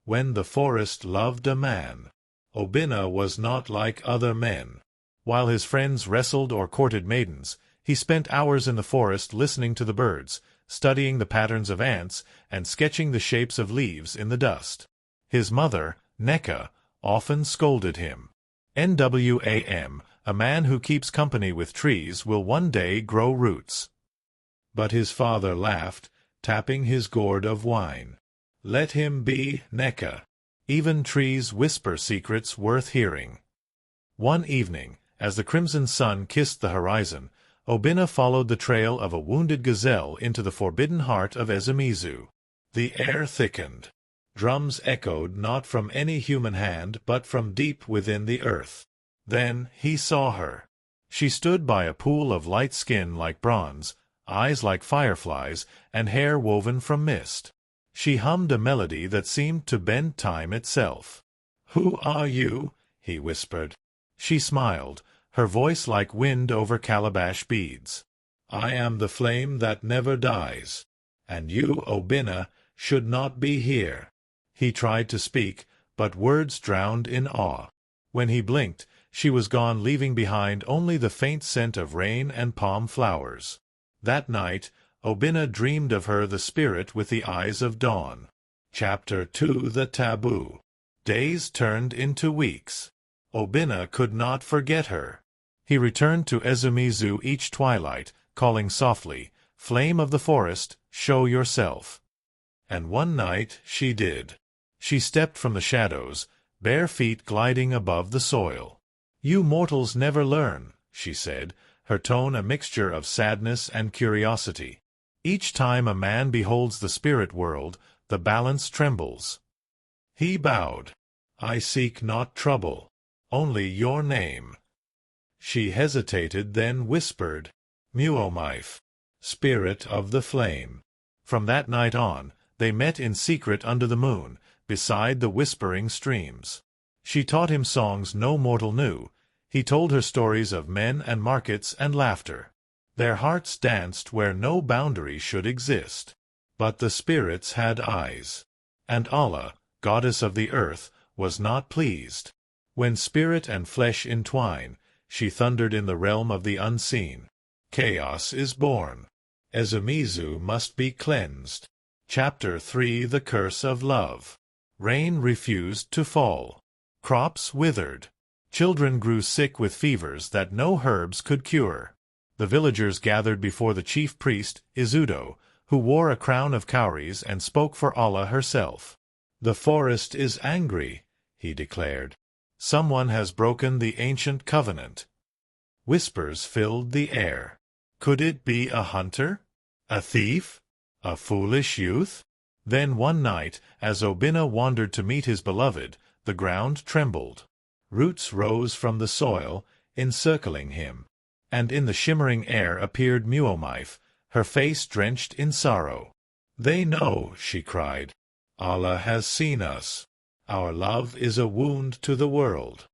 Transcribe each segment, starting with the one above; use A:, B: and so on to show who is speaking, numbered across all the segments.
A: When the forest loved a man, Obinna was not like other men. While his friends wrestled or courted maidens, he spent hours in the forest listening to the birds, studying the patterns of ants, and sketching the shapes of leaves in the dust. His mother, Neka, often scolded him. Nwam, a man who keeps company with trees will one day grow roots. But his father laughed, tapping his gourd of wine. Let him be, Neka. Even trees whisper secrets worth hearing. One evening, as the crimson sun kissed the horizon, Obinna followed the trail of a wounded gazelle into the forbidden heart of Ezumezu. The air thickened. Drums echoed not from any human hand but from deep within the earth. Then he saw her. She stood by a pool of light skin like bronze, eyes like fireflies, and hair woven from mist. She hummed a melody that seemed to bend time itself. "Who are you?" he whispered. She smiled, her voice like wind over calabash beads. "I am the flame that never dies, and you, Obinna, should not be here." He tried to speak, but words drowned in awe. When he blinked, she was gone, leaving behind only the faint scent of rain and palm flowers. That night, Obinna dreamed of her, the spirit with the eyes of dawn. Chapter 2: The Taboo. Days turned into weeks. Obinna could not forget her. He returned to Ezumezu each twilight, calling softly, "Flame of the forest, show yourself." And one night she did. She stepped from the shadows, bare feet gliding above the soil. "You mortals never learn," she said, her tone a mixture of sadness and curiosity. "Each time a man beholds the spirit world, the balance trembles." He bowed. "I seek not trouble, only your name." She hesitated, then whispered, "Mmụọmife, spirit of the flame." From that night on, they met in secret under the moon, beside the whispering streams. She taught him songs no mortal knew. He told her stories of men and markets and laughter. Their hearts danced where no boundary should exist. But the spirits had eyes. And Allah, goddess of the earth, was not pleased. When spirit and flesh entwine, she thundered in the realm of the unseen. Chaos is born. Ezumezu must be cleansed. Chapter 3: The Curse of Love. Rain refused to fall. Crops withered. Children grew sick with fevers that no herbs could cure. The villagers gathered before the chief priest, Izudo, who wore a crown of cowries and spoke for Allah herself. "The forest is angry," he declared. "Someone has broken the ancient covenant." Whispers filled the air. Could it be a hunter? A thief? A foolish youth? Then one night, as Obinna wandered to meet his beloved, the ground trembled. Roots rose from the soil, encircling him. And in the shimmering air appeared Mmụọmife, her face drenched in sorrow. "They know," she cried. "Allah has seen us. Our love is a wound to the world."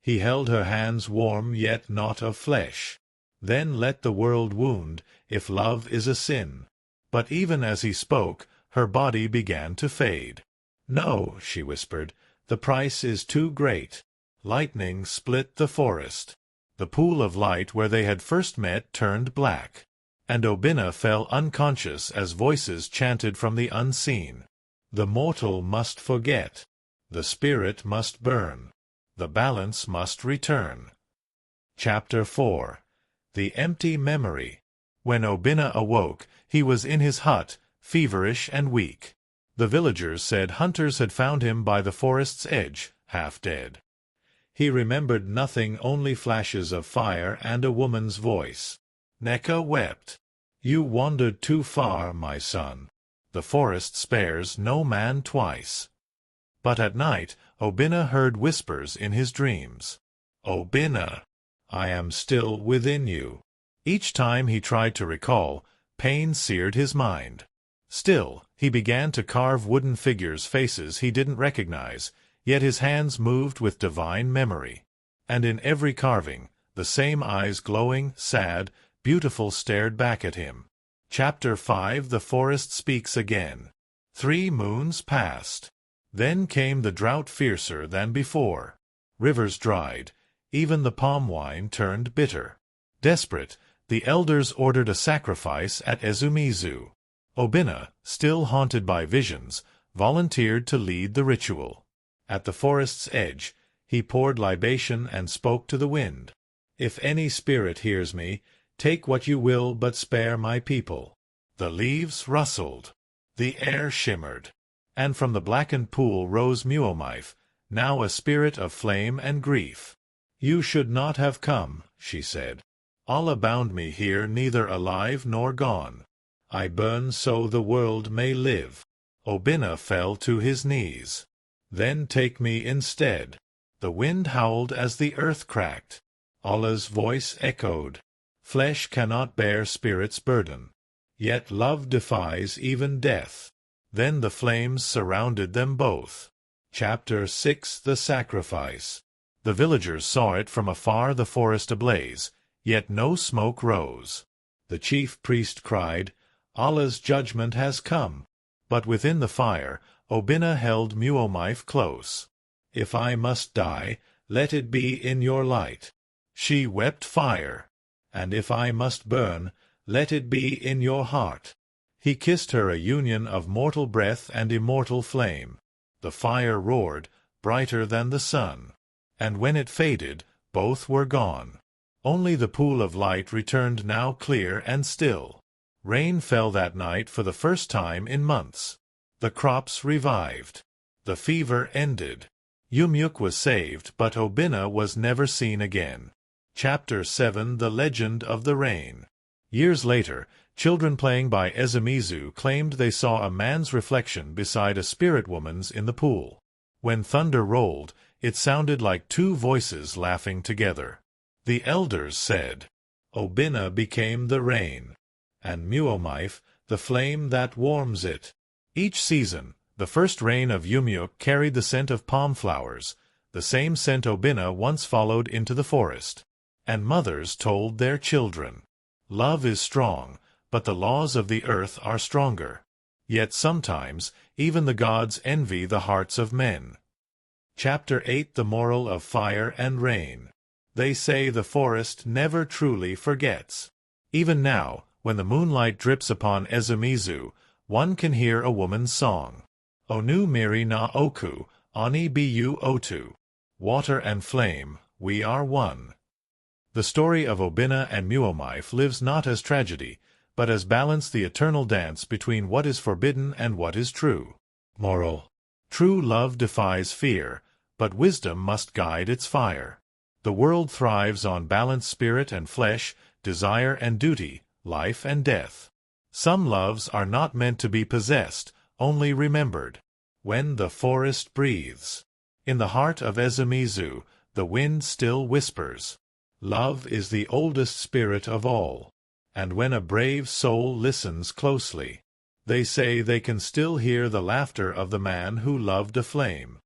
A: He held her hands warm yet not of flesh. "Then let the world wound, if love is a sin." But even as he spoke, her body began to fade. "No," she whispered, "the price is too great." Lightning split the forest. The pool of light where they had first met turned black. And Obinna fell unconscious as voices chanted from the unseen. "The mortal must forget. The spirit must burn. The balance must return." Chapter 4: The Empty Memory. When Obinna awoke, he was in his hut, feverish and weak. The villagers said hunters had found him by the forest's edge, half dead. He remembered nothing, only flashes of fire and a woman's voice. Neka wept. "You wandered too far, my son. The forest spares no man twice." But at night, Obinna heard whispers in his dreams. "Obinna, I am still within you." Each time he tried to recall, pain seared his mind. Still, he began to carve wooden figures, faces he didn't recognize, yet his hands moved with divine memory. And in every carving, the same eyes, glowing, sad, beautiful, stared back at him. Chapter 5: The Forest Speaks Again. 3 moons passed. Then came the drought fiercer than before. Rivers dried, even the palm wine turned bitter. Desperate, the elders ordered a sacrifice at Ezumezu. Obinna, still haunted by visions, volunteered to lead the ritual. At the forest's edge, he poured libation and spoke to the wind. "If any spirit hears me, take what you will, but spare my people." The leaves rustled. The air shimmered. And from the blackened pool rose Mmụọmife, now a spirit of flame and grief. "You should not have come," she said. "Allah bound me here neither alive nor gone. I burn so the world may live." Obinna fell to his knees. "Then take me instead." The wind howled as the earth cracked. Allah's voice echoed. "Flesh cannot bear spirit's burden. Yet love defies even death." Then the flames surrounded them both. Chapter 6 The Sacrifice. The villagers saw it from afar, the forest ablaze, yet no smoke rose. The chief priest cried, "Allah's judgment has come." But within the fire, Obinna held Mmụọmife close. "If I must die, let it be in your light." She wept fire. "And if I must burn, let it be in your heart." He kissed her, a union of mortal breath and immortal flame. The fire roared, brighter than the sun. And when it faded, both were gone. Only the pool of light returned, now clear and still. Rain fell that night for the first time in months. The crops revived. The fever ended. Umueke was saved, but Obinna was never seen again. Chapter 7 The Legend of the Rain. Years later, children playing by Ezumezu claimed they saw a man's reflection beside a spirit woman's in the pool. When thunder rolled, it sounded like two voices laughing together. The elders said, "Obinna became the rain, and Mmụọmife the flame that warms it." Each season, the first rain of Umueke carried the scent of palm flowers, the same scent Obinna once followed into the forest. And mothers told their children, "Love is strong, but the laws of the earth are stronger. Yet sometimes even the gods envy the hearts of men." Chapter 8 The Moral of Fire and Rain. They say the forest never truly forgets. Even now, when the moonlight drips upon Ezumezu, one can hear a woman's song. "Onu miri na oku, ani bu otu." Water and flame, we are one. The story of Obinna and Mmụọmife lives not as tragedy, but as balance, the eternal dance between what is forbidden and what is true. Moral. True love defies fear, but wisdom must guide its fire. The world thrives on balanced spirit and flesh, desire and duty, life and death. Some loves are not meant to be possessed, only remembered. When the forest breathes. In the heart of Ezumezu, the wind still whispers. Love is the oldest spirit of all. And when a brave soul listens closely, they say they can still hear the laughter of the man who loved a flame.